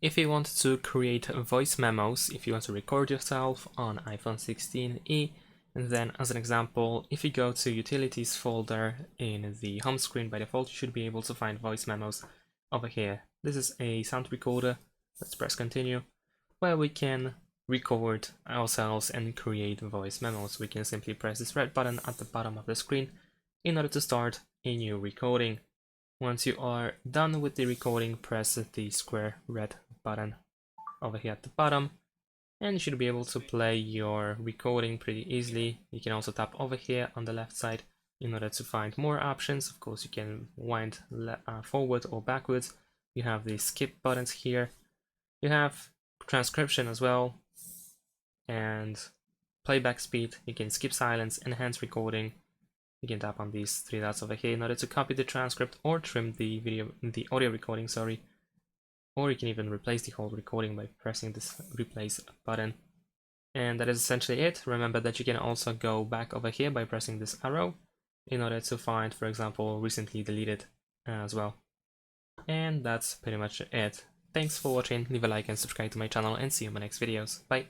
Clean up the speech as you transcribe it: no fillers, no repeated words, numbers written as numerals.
If you want to create voice memos, if you want to record yourself on iPhone 16e, and then as an example, if you go to Utilities folder in the home screen by default, you should be able to find voice memos over here. This is a sound recorder. Let's press continue, where we can record ourselves and create voice memos. We can simply press this red button at the bottom of the screen in order to start a new recording. Once you are done with the recording, press the square red button over here at the bottom, and you should be able to play your recording pretty easily. You can also tap over here on the left side in order to find more options. Of course, you can wind forward or backwards. You have the skip buttons here. You have transcription as well, and playback speed. You can skip silence, enhance recording. You can tap on these three dots over here in order to copy the transcript or trim the audio recording, sorry. Or you can even replace the whole recording by pressing this replace button. And that is essentially it. Remember that you can also go back over here by pressing this arrow in order to find, for example, recently deleted as well. And that's pretty much it. Thanks for watching, leave a like and subscribe to my channel, and see you in my next videos. Bye!